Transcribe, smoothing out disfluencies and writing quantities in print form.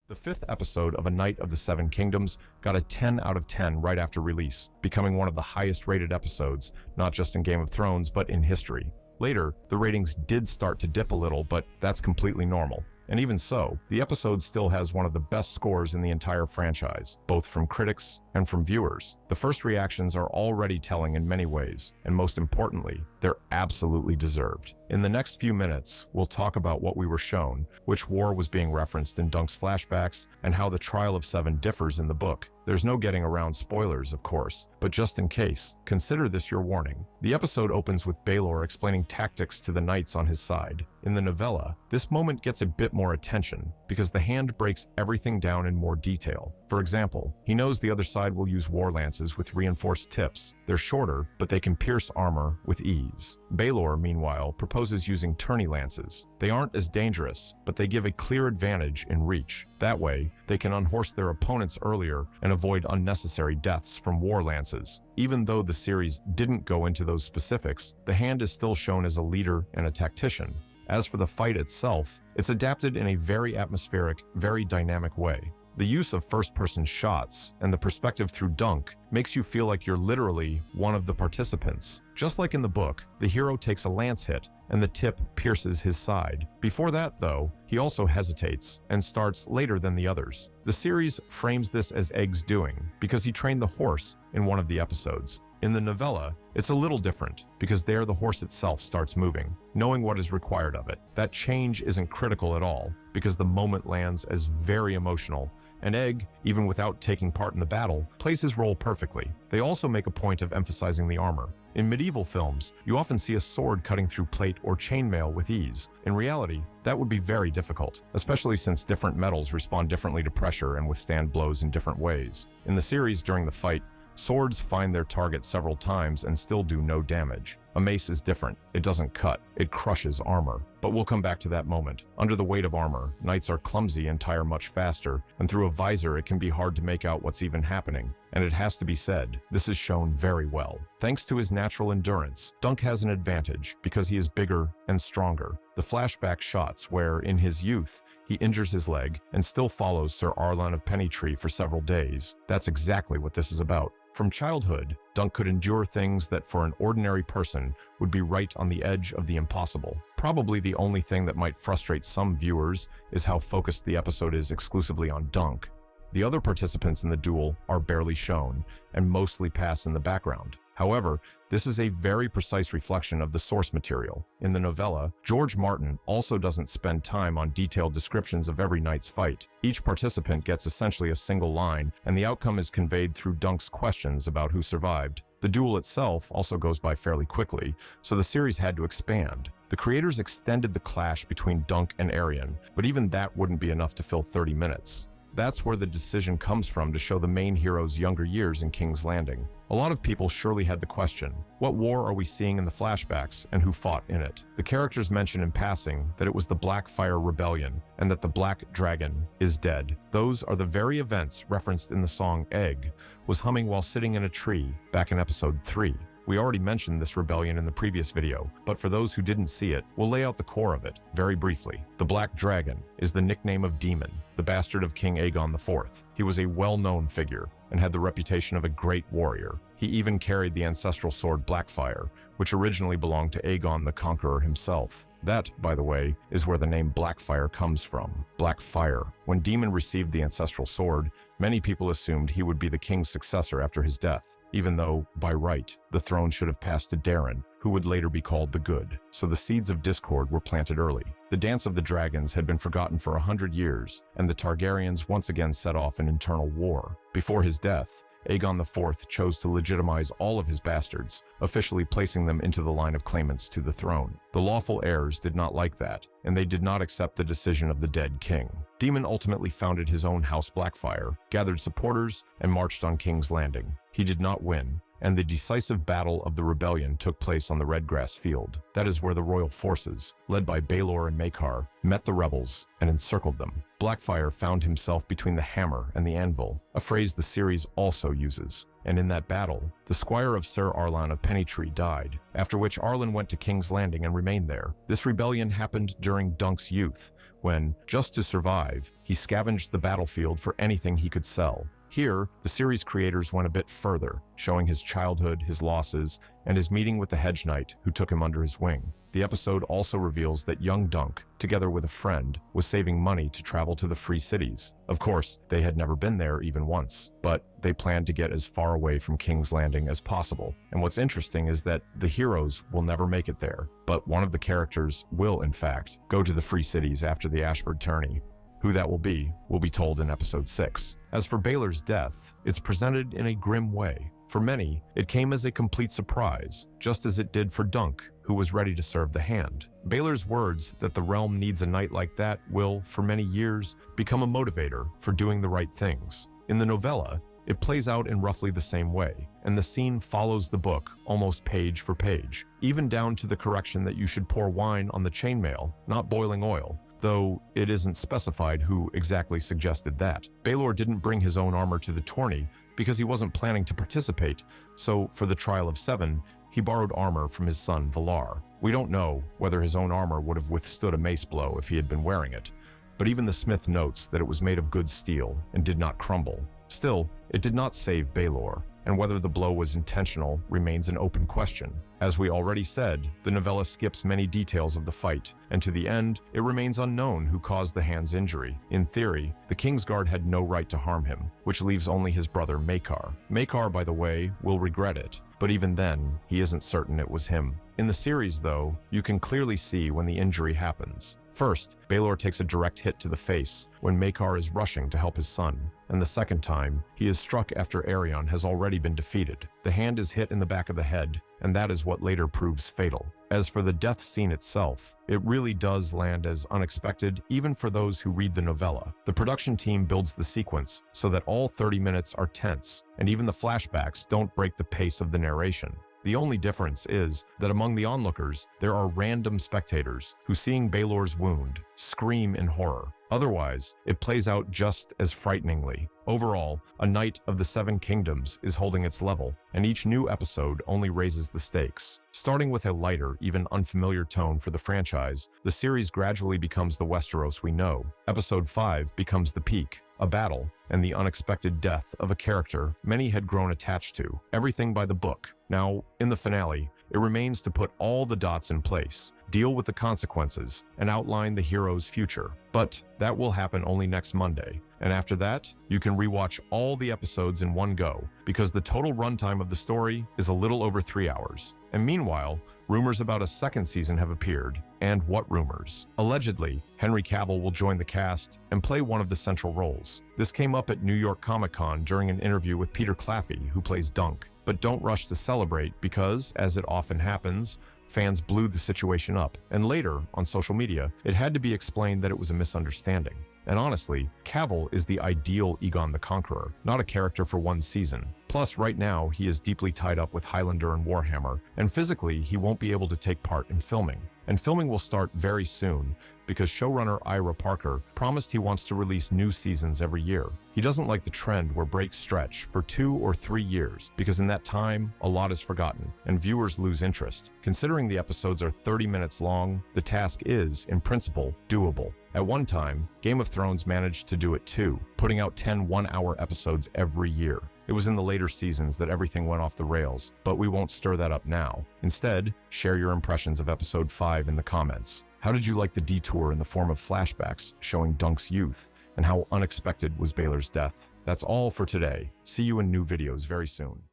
The fifth episode of A Knight of the Seven Kingdoms got a 10 out of 10 right after release, becoming one of the highest-rated episodes, not just in Game of Thrones, but in history. Later, the ratings did start to dip a little, but that's completely normal. And even so, the episode still has one of the best scores in the entire franchise, both from critics and from viewers. The first reactions are already telling in many ways, and most importantly, they're absolutely deserved. In the next few minutes, we'll talk about what we were shown, which war was being referenced in Dunk's flashbacks, and how the Trial of Seven differs in the book. There's no getting around spoilers, of course, but just in case, consider this your warning. The episode opens with Baelor explaining tactics to the knights on his side. In the novella, this moment gets a bit more attention, because the hand breaks everything down in more detail. For example, he knows the other side will use war lances with reinforced tips. They're shorter, but they can pierce armor with ease. Baelor, meanwhile, proposes using tourney lances. They aren't as dangerous, but they give a clear advantage in reach. That way, they can unhorse their opponents earlier and avoid unnecessary deaths from war lances. Even though the series didn't go into those specifics, the hand is still shown as a leader and a tactician. As for the fight itself, it's adapted in a very atmospheric, very dynamic way. The use of first-person shots and the perspective through Dunk makes you feel like you're literally one of the participants. Just like in the book, the hero takes a lance hit and the tip pierces his side. Before that, though, he also hesitates and starts later than the others. The series frames this as Egg's doing because he trained the horse in one of the episodes. In the novella, it's a little different because there the horse itself starts moving, knowing what is required of it. That change isn't critical at all because the moment lands as very emotional, and Egg, even without taking part in the battle, plays his role perfectly. They also make a point of emphasizing the armor. In medieval films, you often see a sword cutting through plate or chainmail with ease. In reality, that would be very difficult, especially since different metals respond differently to pressure and withstand blows in different ways. In the series, during the fight, swords find their target several times and still do no damage. A mace is different. It doesn't cut, it crushes armor. But we'll come back to that moment. Under the weight of armor, knights are clumsy and tire much faster, and through a visor it can be hard to make out what's even happening. And it has to be said, this is shown very well. Thanks to his natural endurance, Dunk has an advantage because he is bigger and stronger. The flashback shots where, in his youth, he injures his leg and still follows Sir Arlan of Pennytree for several days. That's exactly what this is about. From childhood, Dunk could endure things that for an ordinary person would be right on the edge of the impossible. Probably the only thing that might frustrate some viewers is how focused the episode is exclusively on Dunk. The other participants in the duel are barely shown and mostly pass in the background. However, this is a very precise reflection of the source material. In the novella, George Martin also doesn't spend time on detailed descriptions of every knight's fight. Each participant gets essentially a single line, and the outcome is conveyed through Dunk's questions about who survived. The duel itself also goes by fairly quickly, so the series had to expand. The creators extended the clash between Dunk and Aerion, but even that wouldn't be enough to fill 30 minutes. That's where the decision comes from to show the main hero's younger years in King's Landing. A lot of people surely had the question, what war are we seeing in the flashbacks and who fought in it? The characters mention in passing that it was the Blackfire Rebellion and that the Black Dragon is dead. Those are the very events referenced in the song Egg was humming while sitting in a tree back in episode 3. We already mentioned this rebellion in the previous video, but for those who didn't see it, we'll lay out the core of it very briefly. The Black Dragon is the nickname of Daemon, the bastard of King Aegon IV. He was a well-known figure and had the reputation of a great warrior. He even carried the ancestral sword Blackfire, which originally belonged to Aegon the Conqueror himself. That, by the way, is where the name Blackfire comes from. Blackfire. When Daemon received the ancestral sword, many people assumed he would be the king's successor after his death, even though, by right, the throne should have passed to Daeron, who would later be called the Good. So the seeds of discord were planted early. The Dance of the Dragons had been forgotten for 100 years, and the Targaryens once again set off an internal war. Before his death, Aegon IV chose to legitimize all of his bastards, officially placing them into the line of claimants to the throne. The lawful heirs did not like that, and they did not accept the decision of the dead king. Daemon ultimately founded his own House Blackfire, gathered supporters, and marched on King's Landing. He did not win, and the decisive battle of the rebellion took place on the Redgrass Field. That is where the royal forces, led by Baelor and Maekar, met the rebels and encircled them. Blackfire found himself between the hammer and the anvil, a phrase the series also uses. And in that battle, the squire of Sir Arlan of Pennytree died, after which Arlan went to King's Landing and remained there. This rebellion happened during Dunk's youth, when, just to survive, he scavenged the battlefield for anything he could sell. Here, the series creators went a bit further, showing his childhood, his losses, and his meeting with the Hedge Knight who took him under his wing. The episode also reveals that young Dunk, together with a friend, was saving money to travel to the Free Cities. Of course, they had never been there even once, but they planned to get as far away from King's Landing as possible. And what's interesting is that the heroes will never make it there, but one of the characters will, in fact, go to the Free Cities after the Ashford tourney. Who that will be told in episode 6. As for Baelor's death, it's presented in a grim way. For many, it came as a complete surprise, just as it did for Dunk, who was ready to serve the hand. Baelor's words that the realm needs a knight like that will, for many years, become a motivator for doing the right things. In the novella, it plays out in roughly the same way, and the scene follows the book almost page for page, even down to the correction that you should pour wine on the chainmail, not boiling oil, though it isn't specified who exactly suggested that. Baelor didn't bring his own armor to the tourney because he wasn't planning to participate, so for the Trial of Seven, he borrowed armor from his son Valar. We don't know whether his own armor would have withstood a mace blow if he had been wearing it, but even the smith notes that it was made of good steel and did not crumble. Still, it did not save Baelor, and whether the blow was intentional remains an open question. As we already said, the novella skips many details of the fight, and to the end, it remains unknown who caused the hand's injury. In theory, the Kingsguard had no right to harm him, which leaves only his brother Maekar. Maekar, by the way, will regret it, but even then, he isn't certain it was him. In the series, though, you can clearly see when the injury happens. First, Baelor takes a direct hit to the face when Maekar is rushing to help his son, and the second time, he is struck after Aerion has already been defeated. The hand is hit in the back of the head, and that is what later proves fatal. As for the death scene itself, it really does land as unexpected even for those who read the novella. The production team builds the sequence so that all 30 minutes are tense, and even the flashbacks don't break the pace of the narration. The only difference is that among the onlookers, there are random spectators who, seeing Baelor's wound, scream in horror. Otherwise, it plays out just as frighteningly. Overall, A Knight of the Seven Kingdoms is holding its level, and each new episode only raises the stakes. Starting with a lighter, even unfamiliar tone for the franchise, the series gradually becomes the Westeros we know. Episode 5 becomes the peak, a battle, and the unexpected death of a character many had grown attached to. Everything by the book. Now, in the finale, it remains to put all the dots in place, deal with the consequences, and outline the hero's future. But that will happen only next Monday, and after that, you can rewatch all the episodes in one go, because the total runtime of the story is a little over 3 hours. And meanwhile, rumors about a second season have appeared. And what rumors? Allegedly, Henry Cavill will join the cast and play one of the central roles. This came up at New York Comic Con during an interview with Peter Claffey, who plays Dunk. But don't rush to celebrate because, as it often happens, fans blew the situation up. And later, on social media, it had to be explained that it was a misunderstanding. And honestly, Cavill is the ideal Aegon the Conqueror, not a character for one season. Plus, right now, he is deeply tied up with Highlander and Warhammer, and physically, he won't be able to take part in filming. And filming will start very soon, because showrunner Ira Parker promised he wants to release new seasons every year. He doesn't like the trend where breaks stretch for 2 or 3 years, because in that time, a lot is forgotten, and viewers lose interest. Considering the episodes are 30 minutes long, the task is, in principle, doable. At one time, Game of Thrones managed to do it too, putting out 10 one-hour episodes every year. It was in the later seasons that everything went off the rails, but we won't stir that up now. Instead, share your impressions of episode 5 in the comments. How did you like the detour in the form of flashbacks showing Dunk's youth, and how unexpected was Baelor's death? That's all for today. See you in new videos very soon.